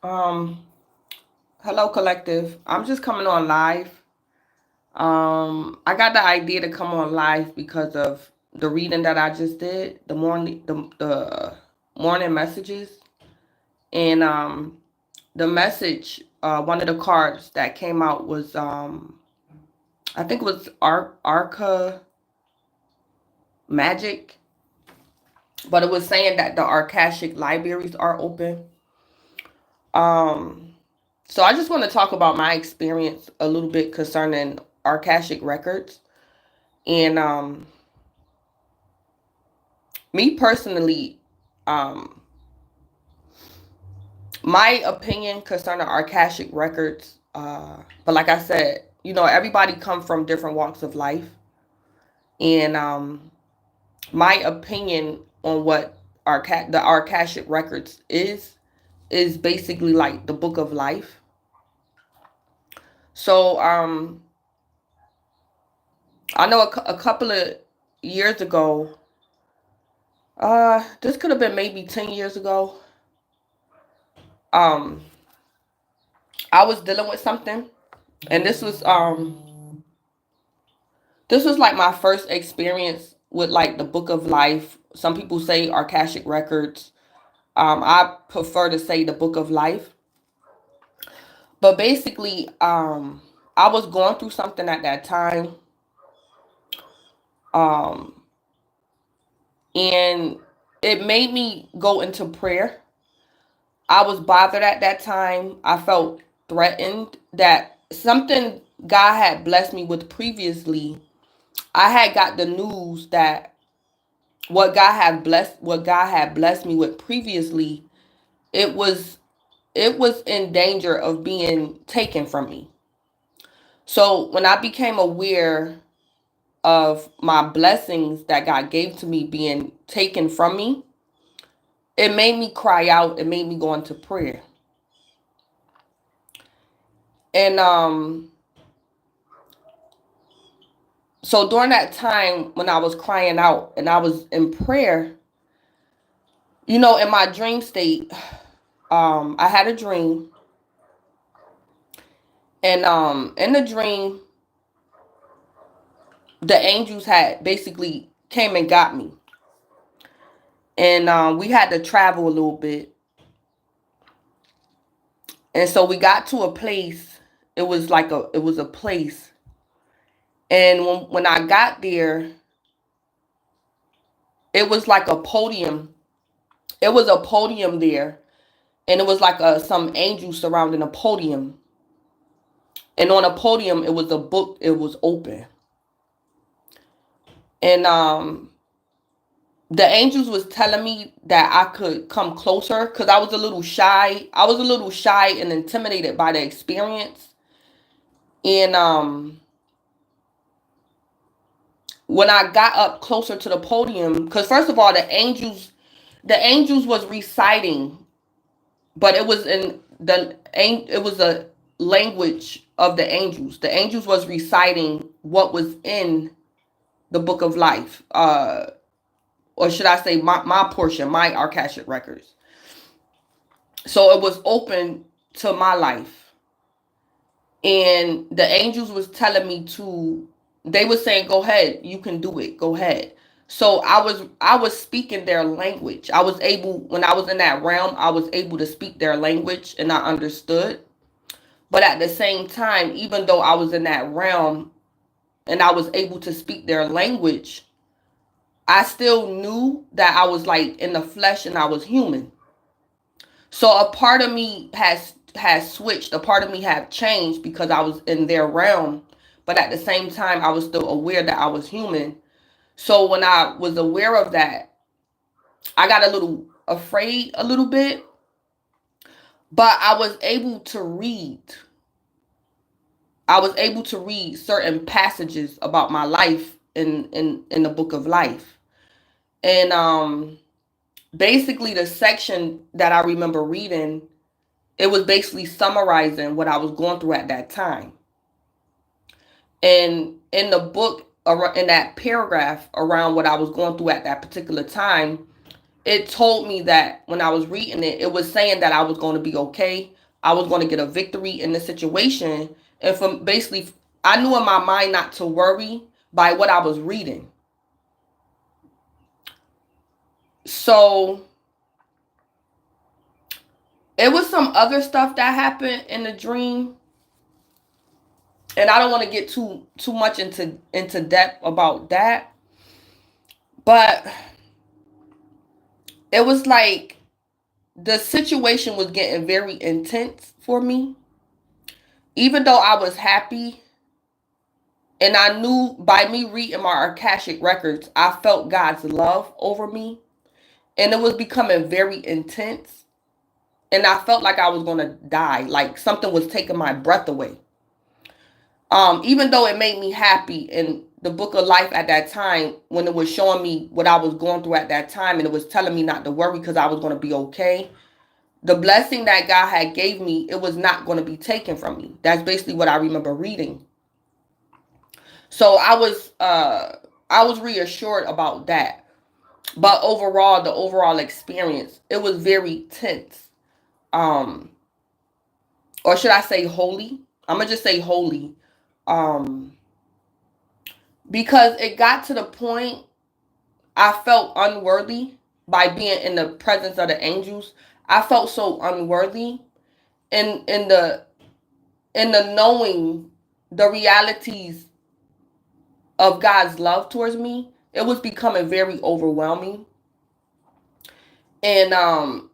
Um, Hello collective. I'm just coming on live. I got the idea to come on live because of the reading that I just did, the morning messages. And the message, one of the cards that came out was I think it was Arca Magic, but it was saying that the Arkasic libraries are open. Um so I just want to talk about my experience a little bit concerning Arkasic Records. And me personally, um, my opinion concerning Arkasic Records, but like I said, everybody come from different walks of life. And my opinion on what the Arkasic Records is basically like the book of life. So I know a couple of years ago, this could have been maybe 10 years ago. um I was dealing with something, and this was like my first experience with like the book of life. Some people say Arkashic Records. I prefer to say the book of life. But basically, I was going through something at that time. Um and it made me go into prayer. I was bothered at that time. I felt threatened that something God had blessed me with previously. I had got the news that what God had blessed me with previously, it was it was in danger of being taken from me. So when I became aware of my blessings that God gave to me being taken from me, it made me cry out. It made me go into prayer. And so during that time when I was crying out and I was in prayer, in my dream state, I had a dream. And in the dream, the angels had basically came and got me. And we had to travel a little bit. And so we got to a place. It was a place. And when I got there, it was like a podium. It was a podium there, and it was like some angels surrounding a podium. And on a podium, it was a book. It was open. And the angels was telling me that I could come closer because I was a little shy. I was a little shy and intimidated by the experience. And when I got up closer to the podium, because first of all, the angels was reciting, but it was a language of the angels. The angels was reciting what was in the book of life, or should I say my portion, my Arkashic records. So it was open to my life, and the angels was telling me to. They were saying, "Go ahead, you can do it. Go ahead." So I was speaking their language. I was able when I was in that realm. I was able to speak their language, and I understood. But at the same time, even though I was in that realm and I was able to speak their language, I still knew that I was like in the flesh and I was human. So a part of me has switched. A part of me have changed because I was in their realm, but at the same time I was still aware that I was human. So when I was aware of that, I got a little afraid a little bit, but I was able to read certain passages about my life in the book of life. And basically the section that I remember reading, it was basically summarizing what I was going through at that time. And in the book, in that paragraph around what I was going through at that particular time, it told me that when I was reading it, it was saying that I was going to be okay. I was going to get a victory in the situation. And from basically, I knew in my mind not to worry by what I was reading. So it was some other stuff that happened in the dream. And I don't want to get too much into depth about that. But it was like the situation was getting very intense for me. Even though I was happy, and I knew by me reading my Arkasic Records, I felt God's love over me. And it was becoming very intense. And I felt like I was going to die. Like something was taking my breath away. Even though it made me happy in the book of life at that time, when it was showing me what I was going through at that time, and it was telling me not to worry because I was going to be okay. The blessing that God had gave me, it was not going to be taken from me. That's basically what I remember reading. So I was reassured about that. But overall, the overall experience, it was very tense. Um, or should I say holy? I'm gonna just say holy. Um, because it got to the point I felt unworthy by being in the presence of the angels. I felt so unworthy in the knowing the realities of God's love towards me. It was becoming very overwhelming. And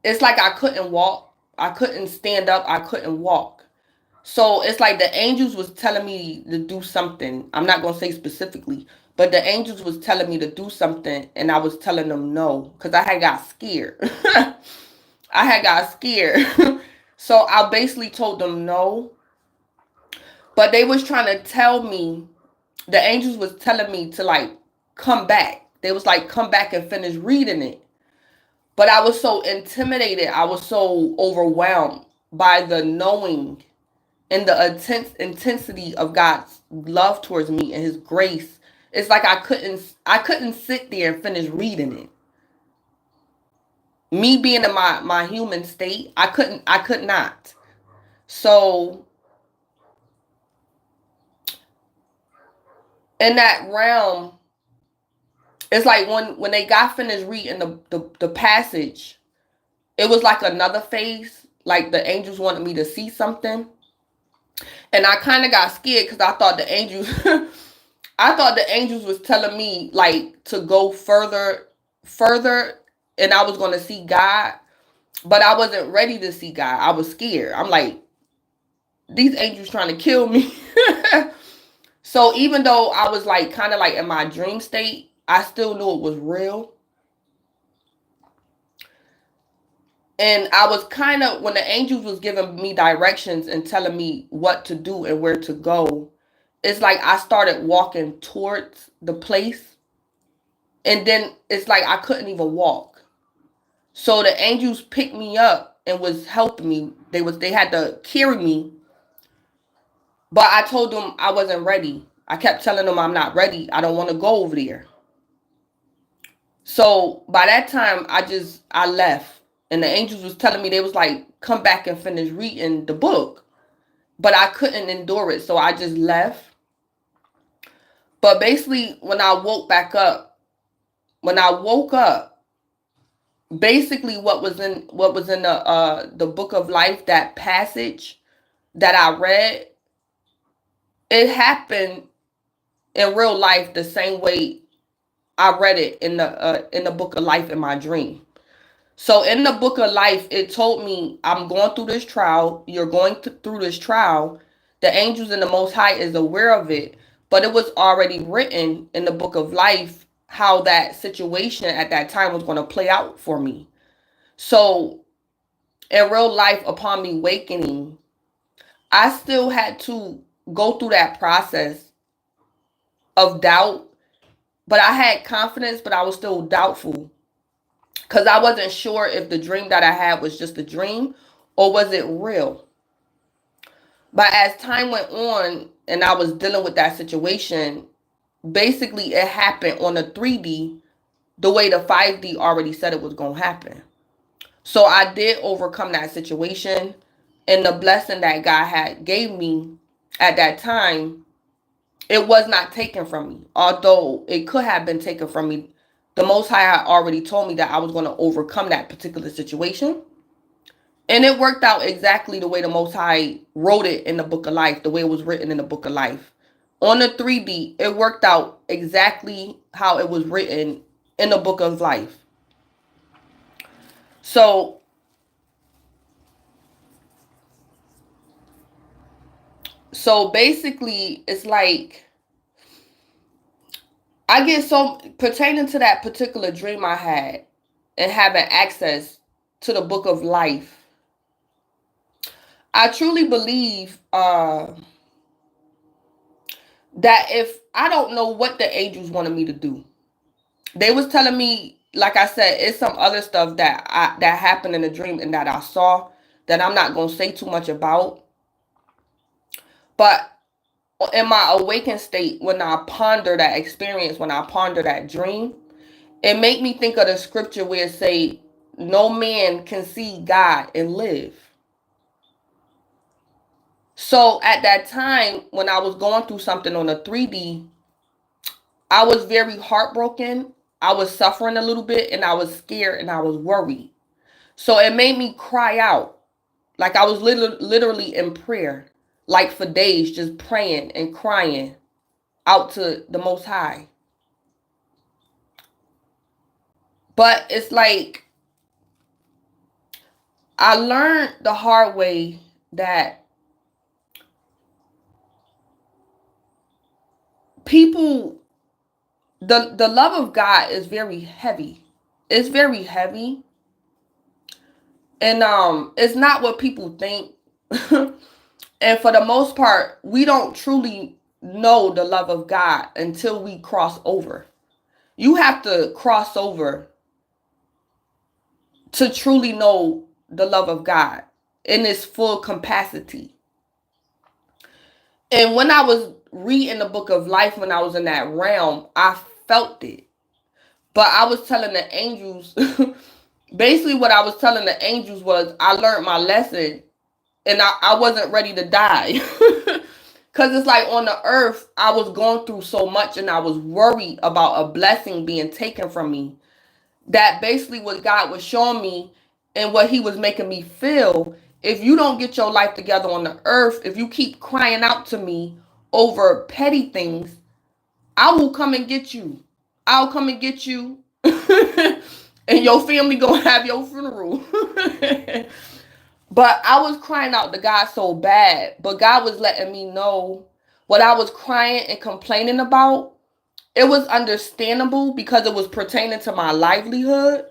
it's like I couldn't walk. I couldn't stand up. I couldn't walk. So it's like the angels was telling me to do something. I'm not going to say specifically, but the angels was telling me to do something, and I was telling them no because I had got scared. I had got scared. So I basically told them no. But they was trying to tell me, the angels was telling me to like come back. They was like, come back and finish reading it. But I was so intimidated. I was so overwhelmed by the knowing and the intensity of God's love towards me and his grace. It's like I couldn't sit there and finish reading it. Me being in my human state, I could not. So in that realm, it's like when they got finished reading the passage, it was like another phase. Like the angels wanted me to see something. And I kind of got scared because I thought the angels I thought the angels was telling me like to go further, and I was going to see God, but I wasn't ready to see God. I was scared. I'm like, these angels trying to kill me. So even though I was like kind of like in my dream state, I still knew it was real. And I was kind of, when the angels was giving me directions and telling me what to do and where to go, it's like I started walking towards the place. And then it's like I couldn't even walk. So the angels picked me up and was helping me. They had to carry me. But I told them I wasn't ready. I kept telling them I'm not ready. I don't want to go over there. So by that time I left. And the angels was telling me, they was like, come back and finish reading the book. But I couldn't endure it. So I just left. But basically when I woke up, basically what was in the book of life, that passage that I read, it happened in real life the same way I read it in the book of life in my dream. So in the book of life, it told me I'm going through this trial. You're going through this trial. The angels and the Most High is aware of it, but it was already written in the book of life how that situation at that time was going to play out for me. So in real life, upon me awakening, I still had to go through that process of doubt, but I had confidence, but I was still doubtful because I wasn't sure if the dream that I had was just a dream or was it real. But as time went on and I was dealing with that situation, basically it happened on a 3D the way the 5D already said it was going to happen. So I did overcome that situation, and the blessing that God had gave me at that time, it was not taken from me. Although it could have been taken from me, the Most High had already told me that I was going to overcome that particular situation. And it worked out exactly the way the Most High wrote it in the book of life, the way it was written in the book of life. On the 3D, it worked out exactly how it was written in the book of life. So basically, it's like I get so pertaining to that particular dream I had and having access to the book of life. I truly believe that if I don't know what the angels wanted me to do, they was telling me, like I said, it's some other stuff that happened in the dream and that I saw that I'm not gonna say too much about. But in my awakened state, when I ponder that experience, when I ponder that dream, it made me think of the scripture where it say, no man can see God and live. So at that time, when I was going through something on the 3D, I was very heartbroken. I was suffering a little bit, and I was scared, and I was worried. So it made me cry out. Like I was literally in prayer, like for days, just praying and crying out to the Most High. But it's like I learned the hard way that people, the love of God is very heavy. It's very heavy. And it's not what people think. And for the most part, we don't truly know the love of God until we cross over. You have to cross over to truly know the love of God in its full capacity. And when I was reading the book of life, when I was in that realm, I felt it. But I was telling the angels, basically what I was telling the angels was I learned my lesson and I wasn't ready to die. Because it's like on the earth, I was going through so much and I was worried about a blessing being taken from me. That basically what God was showing me and what he was making me feel. If you don't get your life together on the earth, if you keep crying out to me over petty things, I will come and get you. I'll come and get you. And your family gonna have your funeral. But I was crying out to God so bad. But God was letting me know what I was crying and complaining about. It was understandable because it was pertaining to my livelihood.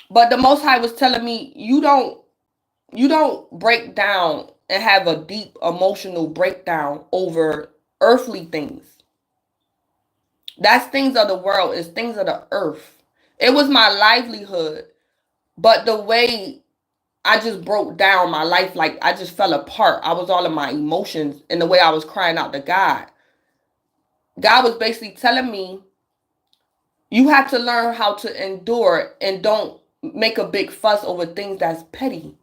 But the Most High was telling me, you don't break down and have a deep emotional breakdown over earthly things. That's things of the world. It's things of the earth. It was my livelihood. But the way I just broke down my life, like I just fell apart. I was all in my emotions and the way I was crying out to God. God was basically telling me, you have to learn how to endure and don't make a big fuss over things that's petty.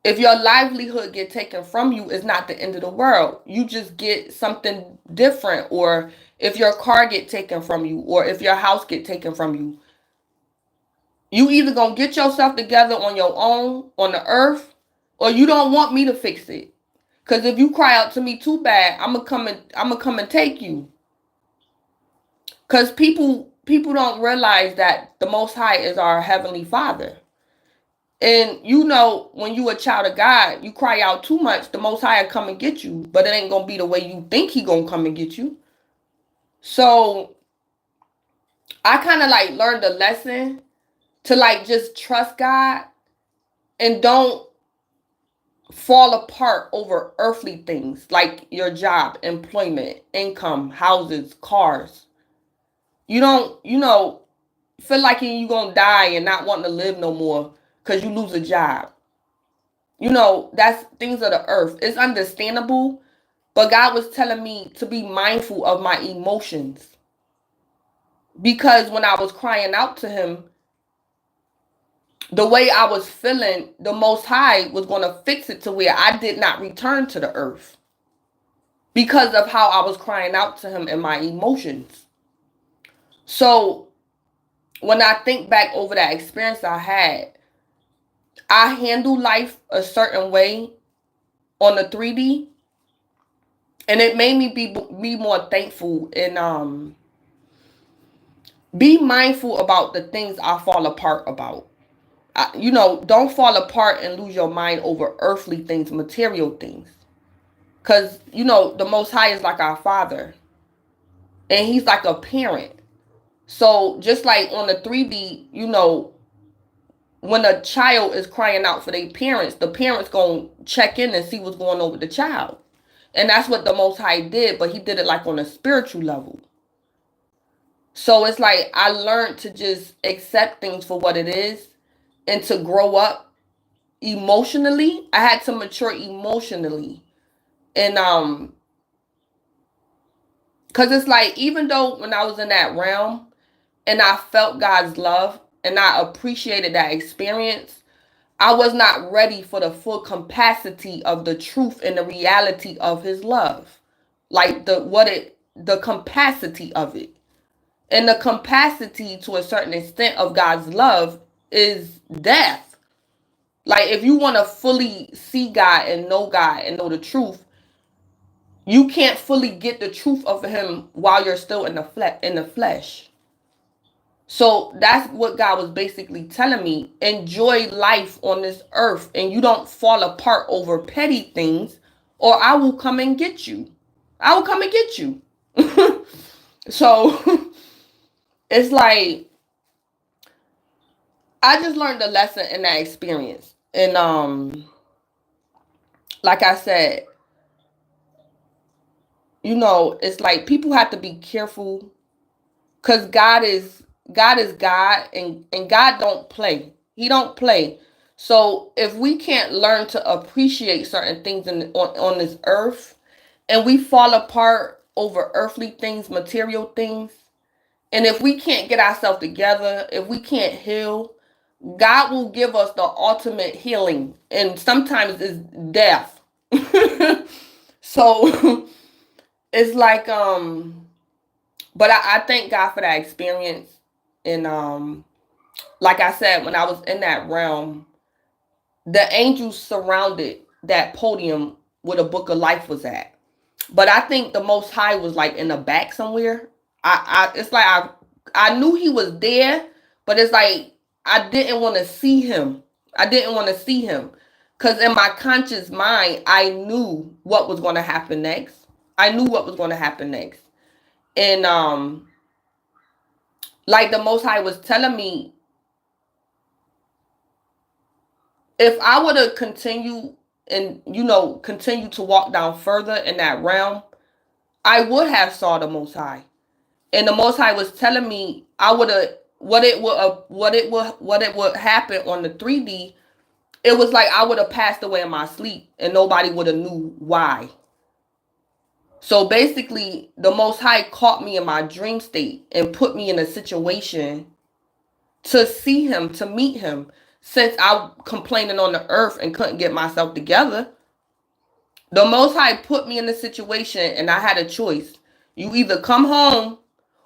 If your livelihood get taken from you, it's not the end of the world. You just get something different. Or if your car get taken from you, or if your house get taken from you, you either gonna get yourself together on your own on the earth, or you don't want me to fix it. Cause if you cry out to me too bad, I'm gonna come and take you. Cause people don't realize that the Most High is our Heavenly Father. And you know, when you a child of God, you cry out too much, the Most High will come and get you. But it ain't gonna be the way you think he gonna come and get you. So I kind of like learned a lesson to like just trust God and don't fall apart over earthly things like your job, employment, income, houses, cars. You don't, feel like you're gonna die and not wanting to live no more because you lose a job. That's things of the earth. It's understandable, but God was telling me to be mindful of my emotions. Because when I was crying out to him, the way I was feeling, the Most High was going to fix it to where I did not return to the earth because of how I was crying out to him and my emotions. So when I think back over that experience I handle life a certain way on the 3D, and it made me be more thankful and be mindful about the things I fall apart about. Don't fall apart and lose your mind over earthly things, material things. Because, the Most High is like our Father. And He's like a parent. So, just like on the 3D, when a child is crying out for their parents, the parents going to check in and see what's going on with the child. And that's what the Most High did, but He did it like on a spiritual level. So, it's like I learned to just accept things for what it is and to grow up emotionally. I had to mature emotionally. And because it's like, even though when I was in that realm and I felt God's love and I appreciated that experience, I was not ready for the full capacity of the truth and the reality of His love. Like the capacity of it. And the capacity to a certain extent of God's love is death. Like, if you want to fully see God and know the truth, you can't fully get the truth of Him while you're still in the flesh. So that's what God was basically telling me. Enjoy life on this earth, and you don't fall apart over petty things, or I will come and get you. I will come and get you. So it's like I just learned a lesson in that experience. And like I said, it's like people have to be careful, because God is God, and God don't play. He don't play. So if we can't learn to appreciate certain things on this earth, and we fall apart over earthly things, material things, and if we can't get ourselves together, if we can't heal, God will give us the ultimate healing, and sometimes it's death. So it's like but I thank God for that experience. And like I said, when I was in that realm, the angels surrounded that podium where the book of life was at. But I think the Most High was like in the back somewhere. It's like I knew He was there, but it's like I didn't want to see Him. I didn't want to see Him, because in my conscious mind, I knew what was going to happen next. I knew what was going to happen next. And like the Most High was telling me, if I were to continue and continue to walk down further in that realm, I would have saw the Most High. And the Most High was telling me I would have what it would happen on the 3D. It was like I would have passed away in my sleep and nobody would have knew why. So basically, the Most High caught me in my dream state and put me in a situation to see Him, to meet Him. Since I complaining on the earth and couldn't get myself together, the Most High put me in a situation and I had a choice. You either come home,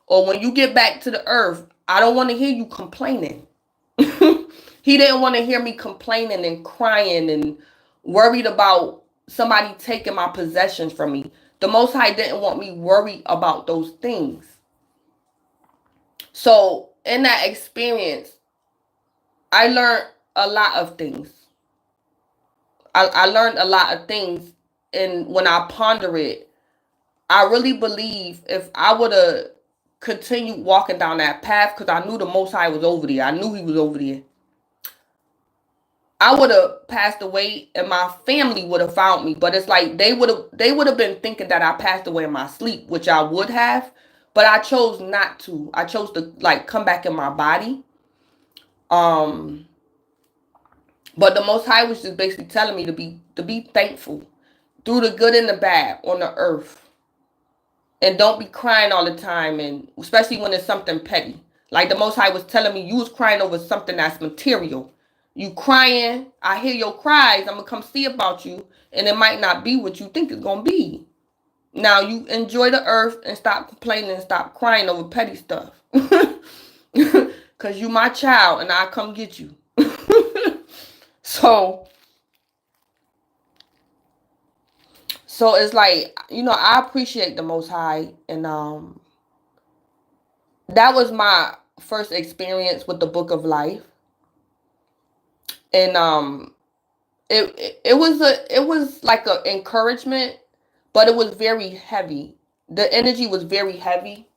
or when you get back to the earth, I don't want to hear you complaining. He didn't want to hear me complaining and crying and worried about somebody taking my possessions from me. The Most High didn't want me worried about those things. So in that experience, I learned a lot of things. I learned a lot of things, and when I ponder it, I really believe if I would have continued walking down that path, because I knew the Most High was over there. I knew He was over there. I would have passed away and my family would have found me. But it's like they would have been thinking that I passed away in my sleep, which I would have. But I chose not to. I chose to like come back in my body. Um but the Most High was just basically telling me to be thankful through the good and the bad on the earth. And don't be crying all the time, and especially when it's something petty. Like the Most High was telling me, you was crying over something that's material. You crying, I hear your cries, I'm gonna come see about you, and it might not be what you think it's gonna be. Now you enjoy the earth and stop complaining and stop crying over petty stuff. Cause you my child and I come get you. So so it's like, I appreciate the Most High, and that was my first experience with the Book of Life. And it was like a encouragement, but it was very heavy. The energy was very heavy.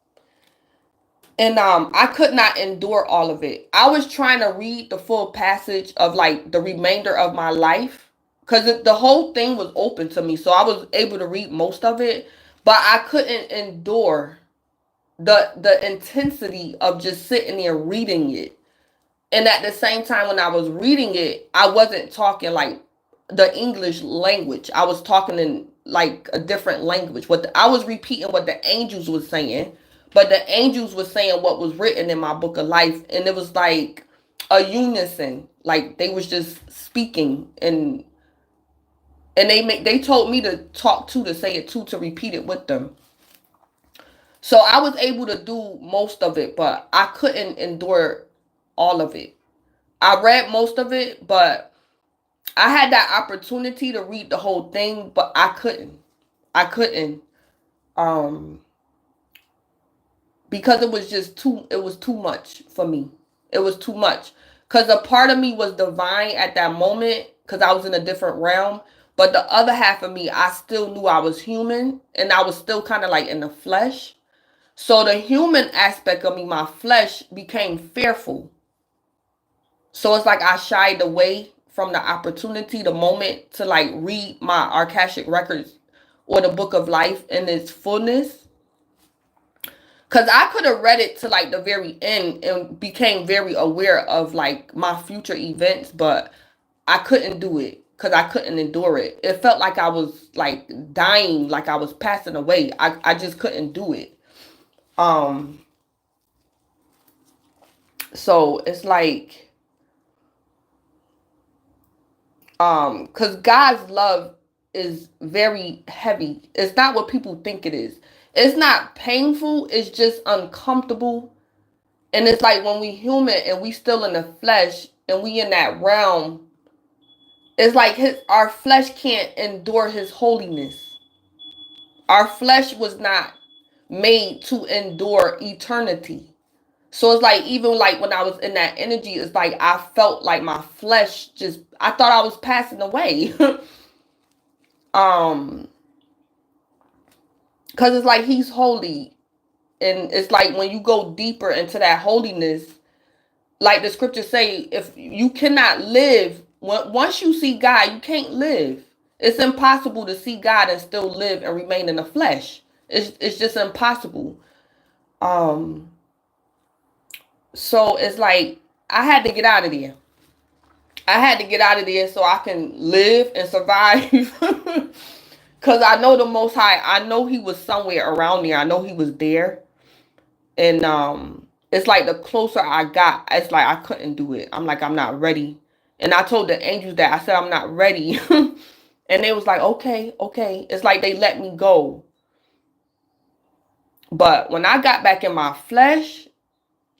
And I could not endure all of it. I was trying to read the full passage of like the remainder of my life, because the whole thing was open to me, so I was able to read most of it, but I couldn't endure the intensity of just sitting there reading it. And at the same time, when I was reading it, I wasn't talking like the English language. I was talking in like a different language. I was repeating what the angels was saying, but the angels was saying what was written in my book of life, and it was like a unison. Like they was just speaking, and they told me to talk to say it to repeat it with them. So I was able to do most of it, but I couldn't endure all of it. I read most of it, but I had that opportunity to read the whole thing, but I couldn't. I couldn't. Um, because it was too much for me. It was too much. Because a part of me was divine at that moment, because I was in a different realm. But the other half of me, I still knew I was human, and I was still kind of like in the flesh. So the human aspect of me, my flesh, became fearful. So it's like I shied away from the opportunity, the moment to like read my Arkasic Records or the Book of Life in its fullness. Because I could have read it to like the very end and became very aware of like my future events, but I couldn't do it because I couldn't endure it. It felt like I was like dying, like I was passing away. I just couldn't do it. Um, so it's like, because God's love is very heavy. It's not what people think it is. It's not painful, it's just uncomfortable. And it's like when we human and we still in the flesh and we in that realm, it's like our flesh can't endure his holiness. Our flesh was not made to endure eternity. So it's like, even like when I was in that energy, it's like I felt like my flesh just, I thought I was passing away. Because it's like he's holy. And it's like when you go deeper into that holiness, like the scriptures say, if you cannot live, once you see God, you can't live. It's impossible to see God and still live and remain in the flesh. It's just impossible. Um, so it's like I had to get out of there. I had to get out of there so I can live and survive. Because I know the Most High, I know he was somewhere around me. I know he was there. And it's like the closer I got, it's like I couldn't do it. I'm like, I'm not ready. And I told the angels that. I said, I'm not ready. And they was like, okay, okay. It's like they let me go. But when I got back in my flesh,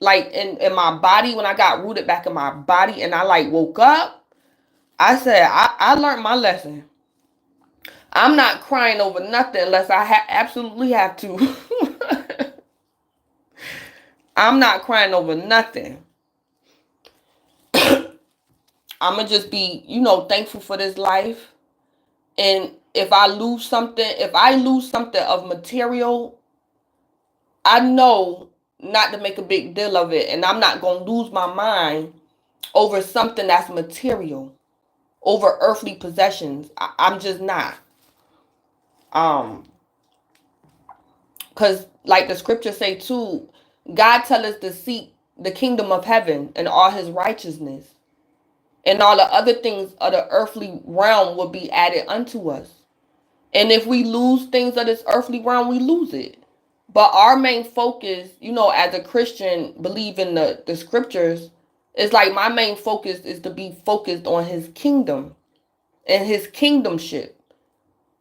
like in my body, when I got rooted back in my body and I like woke up, I said, I learned my lesson. I'm not crying over nothing unless I absolutely have to. I'm not crying over nothing. I'm going to just be, thankful for this life. And if I lose something of material, I know not to make a big deal of it. And I'm not going to lose my mind over something that's material, over earthly possessions. I'm just not. Because like the scriptures say too, God tell us to seek the kingdom of heaven and all his righteousness. And all the other things of the earthly realm will be added unto us. And if we lose things of this earthly realm, we lose it. But our main focus, as a Christian, believe in the scriptures. It's like my main focus is to be focused on his kingdom and his kingdomship.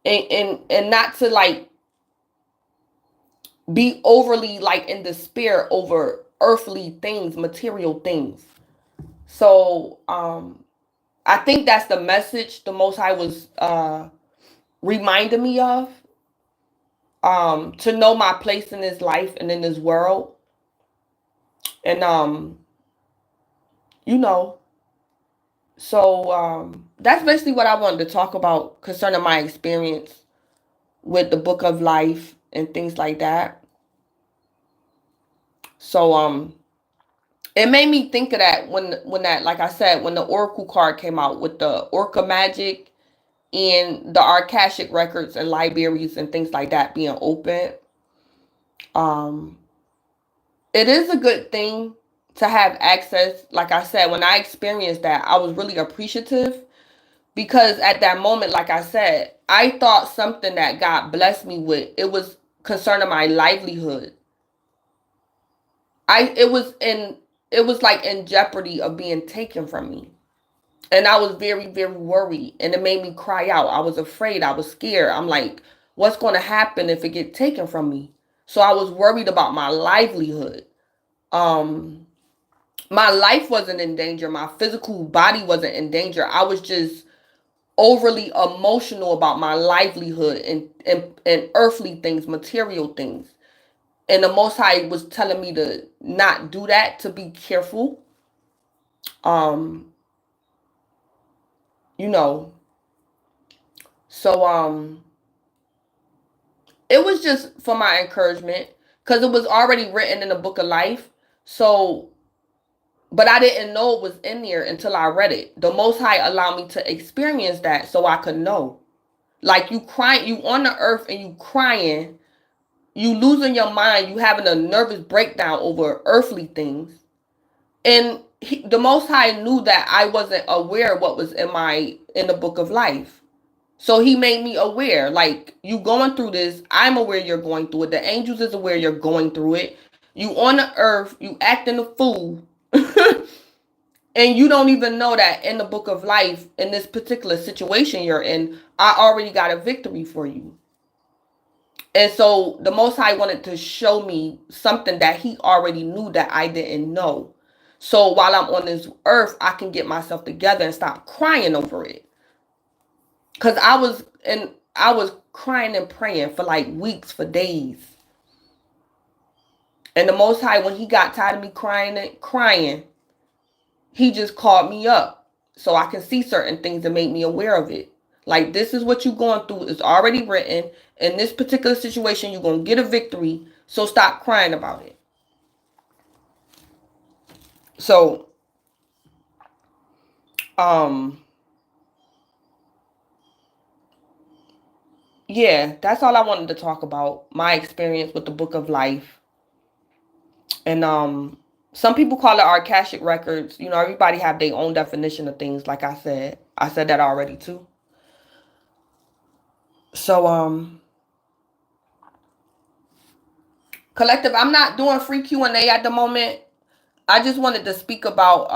And not to like be overly like in despair over earthly things, material things. So I think that's the message the Most High was reminding me of. To know my place in this life and in this world. And you know, so that's basically what I wanted to talk about concerning my experience with the book of life and things like that. So it made me think of that when that, like I said, when the Oracle card came out with the Orca Magic and the Arkasic Records and libraries and things like that being open. Um, it is a good thing to have access. Like I said, when I experienced that, I was really appreciative because at that moment, like I said, I thought something that God blessed me with, it was concerning my livelihood. It was like in jeopardy of being taken from me. And I was very, very worried. And it made me cry out. I was afraid. I was scared. I'm like, what's going to happen if it get taken from me? So I was worried about my livelihood. Um, my life wasn't in danger. My physical body wasn't in danger. I was just overly emotional about my livelihood and earthly things, material things. And the Most High was telling me to not do that, to be careful. Um, you know, so it was just for my encouragement because it was already written in the book of life. So, but I didn't know it was in there until I read it. The Most High allowed me to experience that so I could know. Like you crying, you on the earth and you crying, you losing your mind, you having a nervous breakdown over earthly things. And the Most High knew that I wasn't aware of what was in the book of life. So he made me aware, like, you going through this. I'm aware you're going through it. The angels is aware you're going through it. You on the earth, you acting a fool. And you don't even know that in the book of life, in this particular situation you're in, I already got a victory for you. And so the Most High wanted to show me something that he already knew that I didn't know. So while I'm on this earth, I can get myself together and stop crying over it. Because I was crying and praying for like weeks, for days. And the Most High, when he got tired of me crying, he just called me up so I can see certain things and make me aware of it. Like, this is what you're going through. It's already written. In this particular situation, you're going to get a victory. So stop crying about it. So, yeah, that's all I wanted to talk about. My experience with the Book of Life. And some people call it Arkasic Records. Everybody have their own definition of things, like I said. I said that already too. So collective, I'm not doing free Q&A at the moment. I just wanted to speak about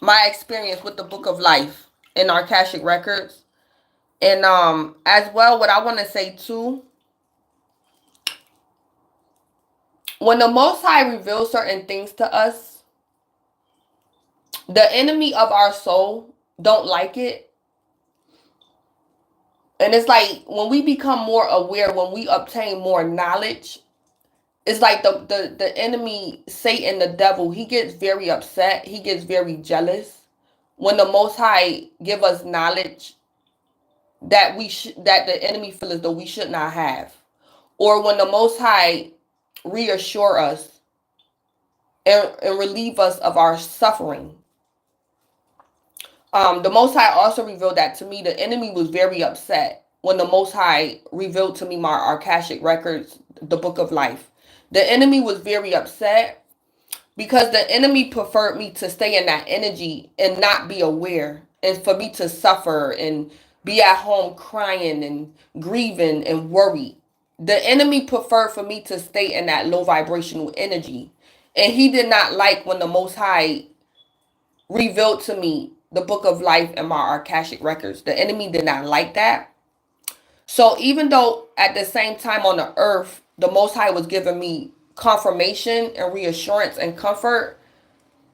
my experience with the Book of Life in Arkasic Records. And as well, what I want to say too, when the Most High reveals certain things to us, the enemy of our soul don't like it. And it's like when we become more aware, when we obtain more knowledge, it's like the enemy, Satan, the devil, he gets very upset. He gets very jealous when the Most High give us knowledge that that the enemy feels as though we should not have, or when the Most High reassure us and relieve us of our suffering. The Most High also revealed that to me. The enemy was very upset when the Most High revealed to me my Arkasic Records, the Book of Life. The enemy was very upset because the enemy preferred me to stay in that energy and not be aware, and for me to suffer and be at home crying and grieving and worried. The enemy preferred for me to stay in that low vibrational energy. And he did not like when the Most High revealed to me the book of life and my Arkasic records. The enemy did not like that. So even though at the same time on the earth, the Most High was giving me confirmation and reassurance and comfort,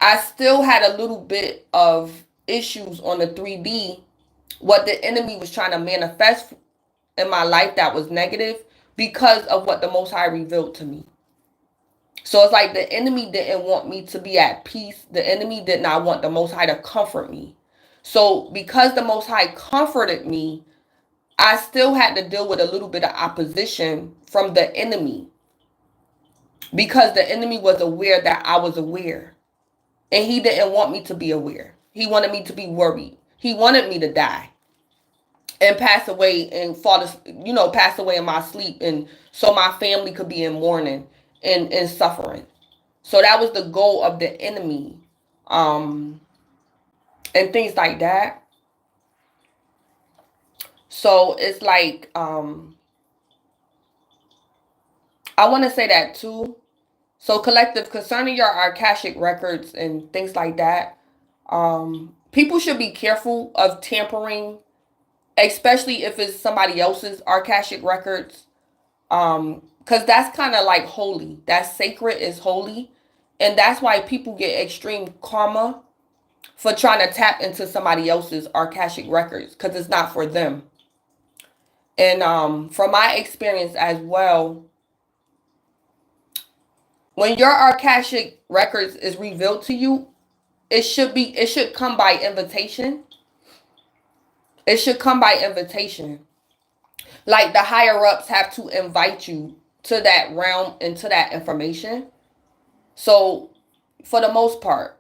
I still had a little bit of issues on the 3D, what the enemy was trying to manifest in my life that was negative because of what the Most High revealed to me. So it's like the enemy didn't want me to be at peace. The enemy did not want the Most High to comfort me. So because the Most High comforted me, I still had to deal with a little bit of opposition from the enemy because the enemy was aware that I was aware. And he didn't want me to be aware. He wanted me to be worried. He wanted me to die and pass away and pass away in my sleep. And so my family could be in mourning and suffering. So that was the goal of the enemy. And things like that. So it's like, I want to say that too. So collective, concerning your Arkasic records and things like that, people should be careful of tampering, especially if it's somebody else's Arkasic records. Because that's kind of like holy. That's sacred, is holy. And that's why people get extreme karma for trying to tap into somebody else's Arkasic records, because it's not for them. And from my experience as well, when your Arkasic records is revealed to you, it should come by invitation. It should come by invitation. Like the higher ups have to invite you to that realm and to that information. So for the most part.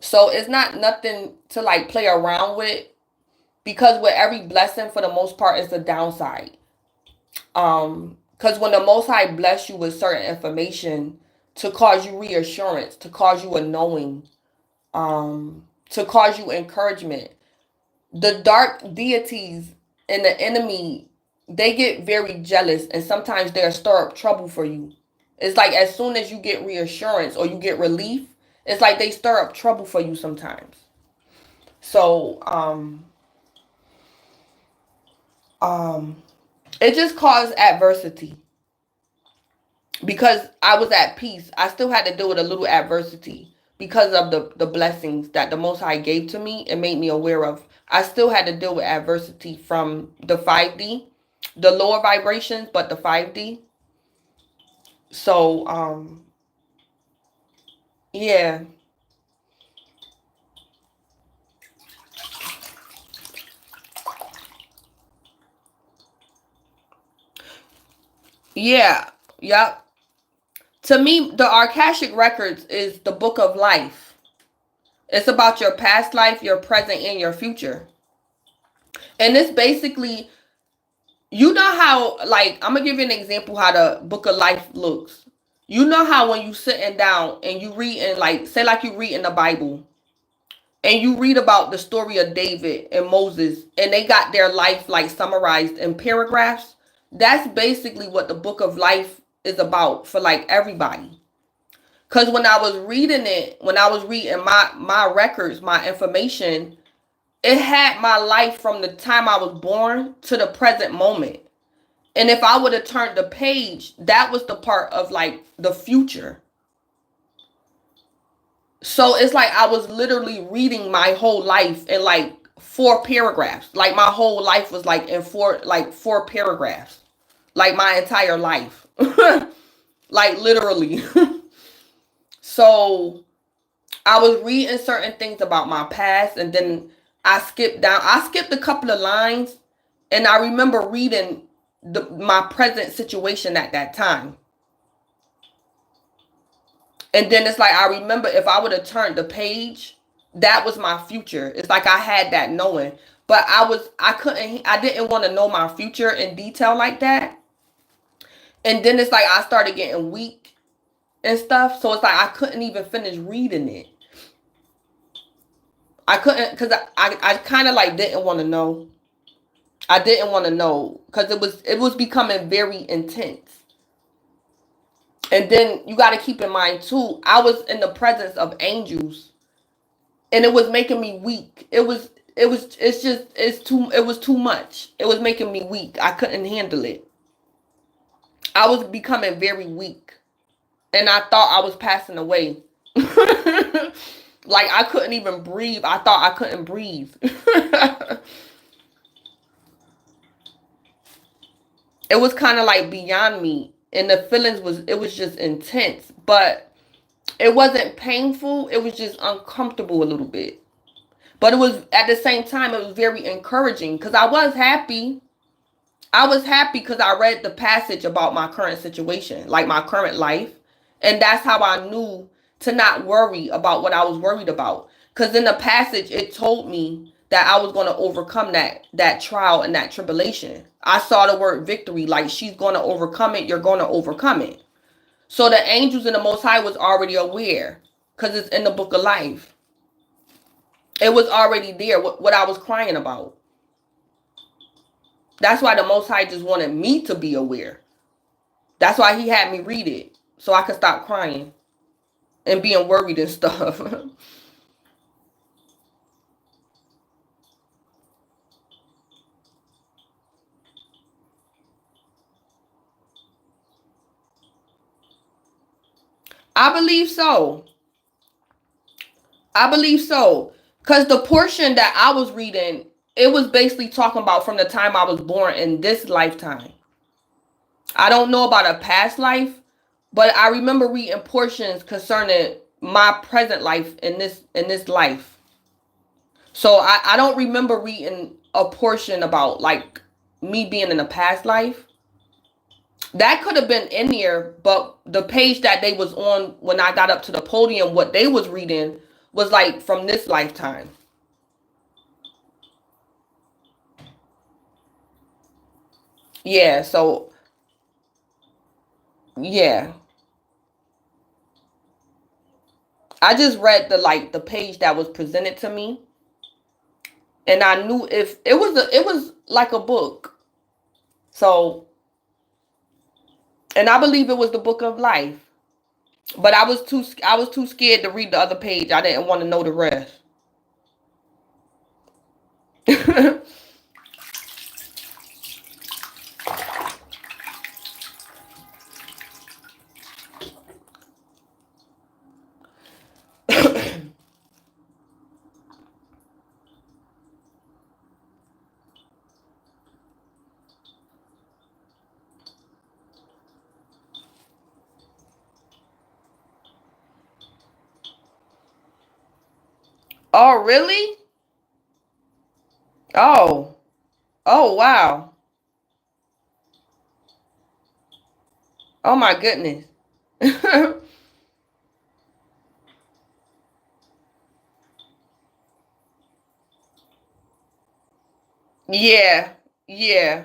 So it's not nothing to like play around with, because with every blessing for the most part is a downside. Because when the Most High bless you with certain information to cause you reassurance, to cause you a knowing, to cause you encouragement, the dark deities and the enemy, they get very jealous and sometimes they'll stir up trouble for you. It's like as soon as you get reassurance or you get relief, it's like they stir up trouble for you sometimes. So, it just caused adversity. Because I was at peace, I still had to deal with a little adversity because of the blessings that the Most High gave to me and made me aware of. I still had to deal with adversity from the 5D, the lower vibrations, but the 5D. So, yeah. Yeah. Yep. To me, the Arkasic Records is the book of life. It's about your past life, your present, and your future. And it's basically, you know how, like, I'm going to give you an example how the book of life looks. You know how when you sitting down and you read in, like, say like you read in the Bible, and you read about the story of David and Moses, and they got their life, like, summarized in paragraphs. That's basically what the book of life is about for, like, everybody. Because when I was reading it, when I was reading my records, my information, it had my life from the time I was born to the present moment. And if I would have turned the page, that was the part of like the future. So it's like I was literally reading my whole life in like 4 paragraphs. Like my whole life was like in 4 paragraphs. Like my entire life. Like literally. So I was reading certain things about my past, and then I skipped down. I skipped a couple of lines, and I remember reading my present situation at that time. And then it's like I remember if I would have turned the page, that was my future. It's like I had that knowing. But I didn't want to know my future in detail like that. And then it's like I started getting weak and stuff. So it's like I couldn't even finish reading it. I couldn't, because I kind of like didn't want to know. I didn't want to know because it was becoming very intense. And then you got to keep in mind too, I was in the presence of angels, and it was making me weak. It was too much. It was making me weak. I couldn't handle it. I was becoming very weak, and I thought I was passing away. Like I couldn't even breathe. I thought I couldn't breathe. It was kind of like beyond me, and the feelings was it was just intense, but it wasn't painful. It was just uncomfortable a little bit. But it was at the same time it was very encouraging because I was happy. I was happy because I read the passage about my current situation, like my current life. And that's how I knew to not worry about what I was worried about. Because in the passage, it told me that I was going to overcome that trial and that tribulation. I saw the word victory, like she's going to overcome it. You're going to overcome it. So the angels and the Most High was already aware because it's in the book of life. It was already there, what I was crying about. That's why the Most High just wanted me to be aware. That's why he had me read it so I could stop crying and being worried and stuff. I believe so. I believe so. Because the portion that I was reading, it was basically talking about from the time I was born in this lifetime. I don't know about a past life, but I remember reading portions concerning my present life in this life. So I don't remember reading a portion about like me being in a past life. That could have been in there, but the page that they was on when I got up to the podium, what they was reading was like from this lifetime. Yeah, so yeah. I just read the page that was presented to me, and I knew if it was like a book. So, and I believe it was the book of life. But I was too scared to read the other page. I didn't want to know the rest. Oh, really? Oh. Oh, wow. Oh my goodness. Yeah. Yeah.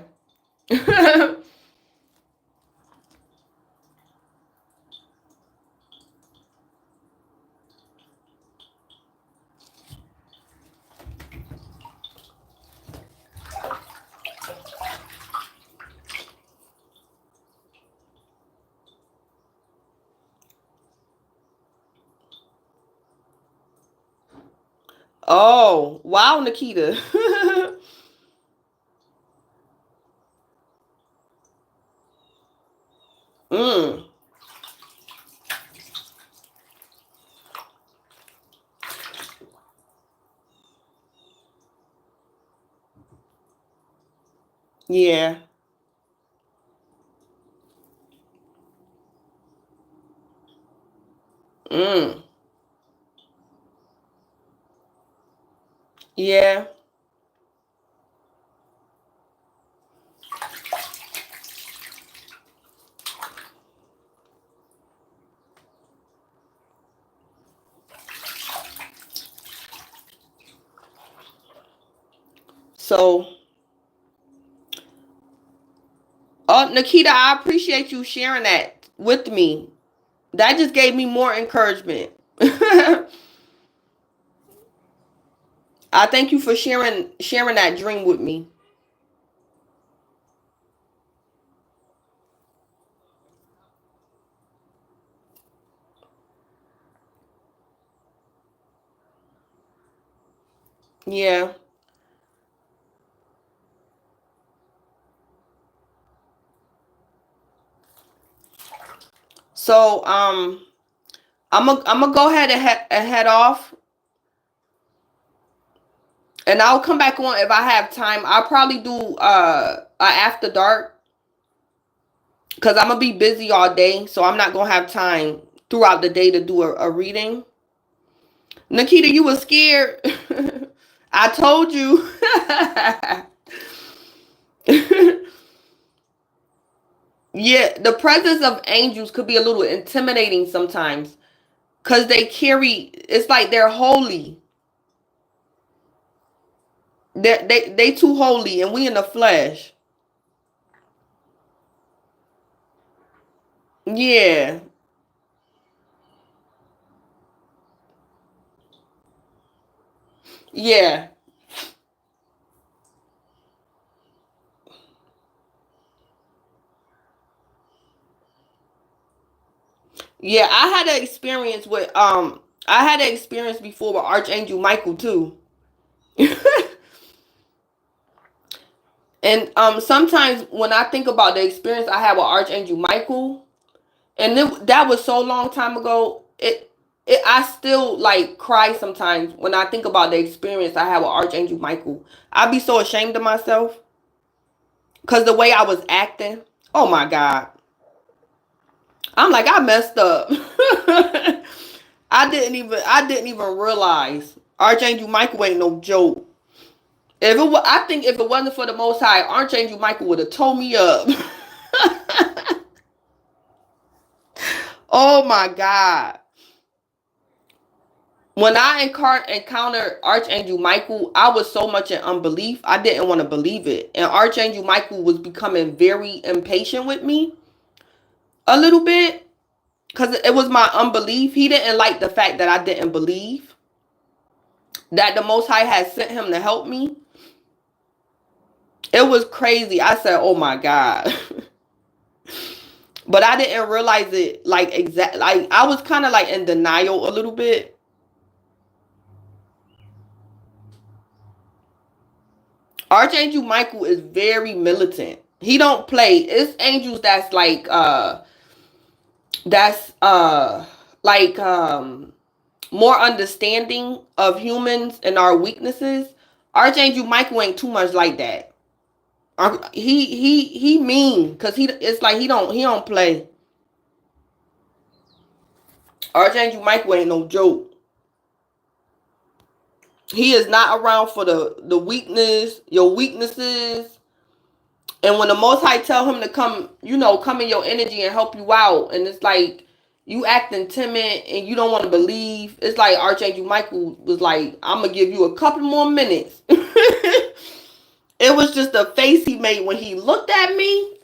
Oh, wow, Nikita. Mm. Yeah. Mm. Yeah. So, oh, Nikita, I appreciate you sharing that with me. That just gave me more encouragement. I thank you for sharing that dream with me. Yeah. So I'm gonna go ahead and, head off, and I'll come back on if I have time. I'll probably do a after dark because I'm gonna be busy all day, so I'm not gonna have time throughout the day to do a reading. Nikita, you were scared. I told you. Yeah, the presence of angels could be a little intimidating sometimes because they carry. It's like they're holy. They too holy, and we in the flesh. Yeah, yeah, yeah. I had an experience before with Archangel Michael too. And sometimes when I think about the experience I had with Archangel Michael, and that was so long time ago, it I still like cry sometimes when I think about the experience I had with Archangel Michael. I'd be so ashamed of myself because the way I was acting. Oh my God. I'm like, I messed up. I didn't even realize Archangel Michael ain't no joke. I think if it wasn't for the Most High, Archangel Michael would have towed me up. Oh my God. When I encountered Archangel Michael, I was so much in unbelief. I didn't want to believe it. And Archangel Michael was becoming very impatient with me a little bit because it was my unbelief. He didn't like the fact that I didn't believe that the Most High had sent him to help me. It was crazy. I said, "Oh my God." But I didn't realize it like like I was kind of like in denial a little bit. Archangel Michael is very militant. He don't play. It's angels that's that's like more understanding of humans and our weaknesses. Archangel Michael ain't too much like that. He mean because it's like he don't play. Archangel Michael ain't no joke. He is not around for the weakness, your weaknesses. And when the Most High tell him to come, come in your energy and help you out, and it's like you acting timid and you don't want to believe. It's like Archangel Michael was like, "I'm gonna give you a couple more minutes." It was just the face he made when he looked at me.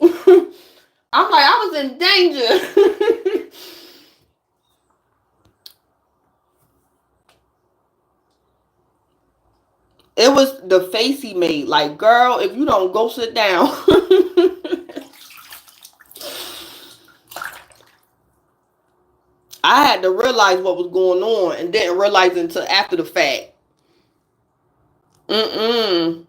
I'm like, I was in danger. It was the face he made. Like, girl, if you don't go sit down. I had to realize what was going on and didn't realize until after the fact. Mm-mm.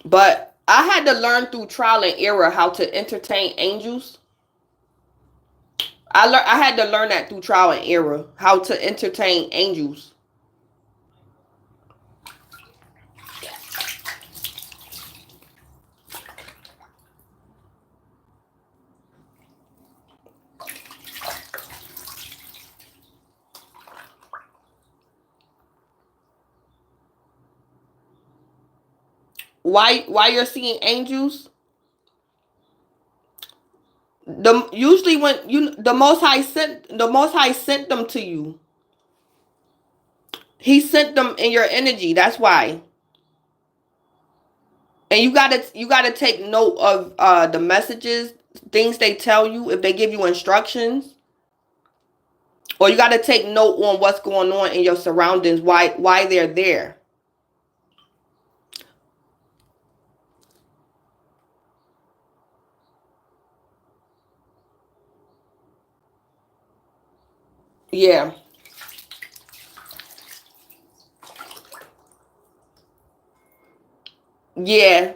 But I had to learn through trial and error how to entertain angels. I had to learn that through trial and error how to entertain angels. Why you're seeing angels? The usually when you the Most High sent them to you. He sent them in your energy. That's why. And you gotta take note of the messages, things they tell you if they give you instructions, or you gotta take note on what's going on in your surroundings. Why they're there. Yeah. Yeah.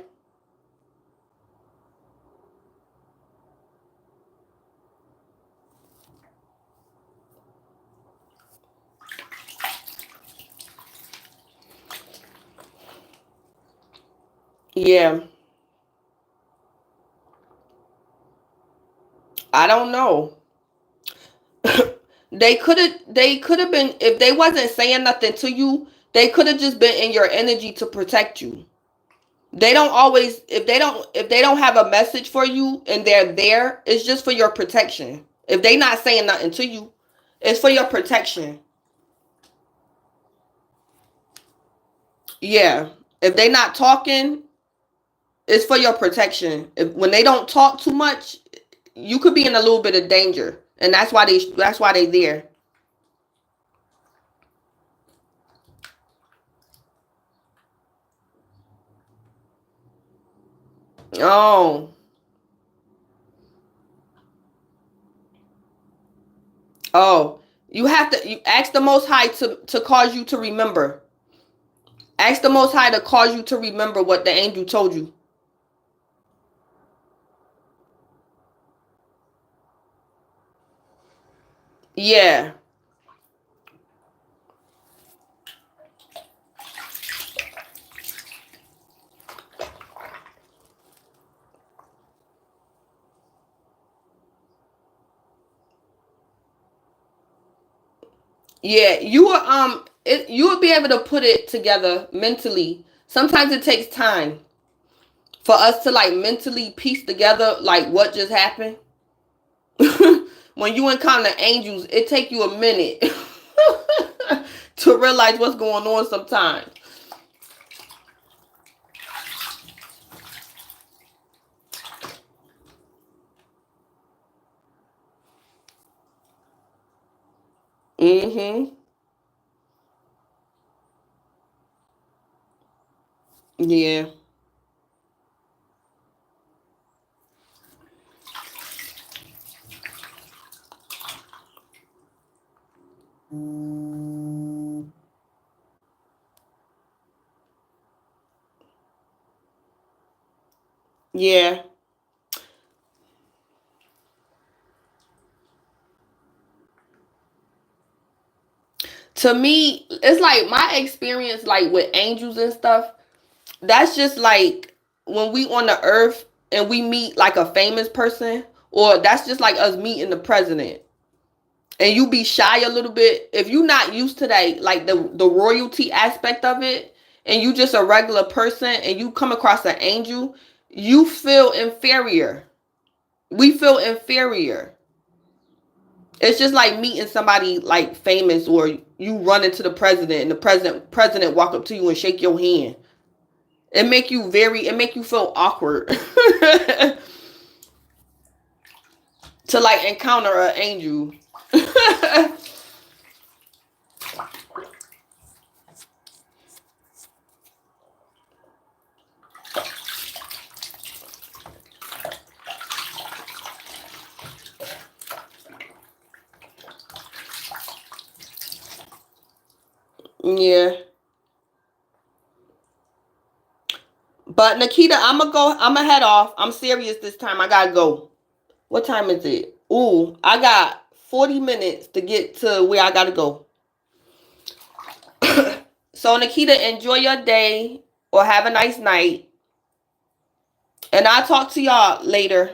Yeah. I don't know. They could have been, if they wasn't saying nothing to you, they could have just been in your energy to protect you. They don't always, if they don't have a message for you and they're there, it's just for your protection. If they not saying nothing to you, it's for your protection. Yeah. If they not talking, it's for your protection. If when they don't talk too much, you could be in a little bit of danger. And that's why they there. Oh. Oh. You ask the most high to cause you to remember. Ask the most high to cause you to remember what the angel told you. Yeah. Yeah, you will be able to put it together mentally. Sometimes it takes time for us to like mentally piece together like what just happened. When you encounter angels, it take you a minute to realize what's going on sometimes. Mhm. Yeah. Yeah. To me, it's like my experience like with angels and stuff. That's just like when we on the earth and we meet like a famous person, or that's just like us meeting the president. And you be shy a little bit if you're not used to that, like the royalty aspect of it, and you just a regular person and you come across an angel, you feel inferior. We feel inferior. It's just like meeting somebody like famous, or you run into the president and the president walk up to you and shake your hand. It make you feel awkward to like encounter an angel. Yeah. But Nikita, I'ma head off. I'm serious this time. I gotta go. What time is it? Ooh, I got 40 minutes to get to where I gotta go. So Nikita, enjoy your day or have a nice night. And I'll talk to y'all later.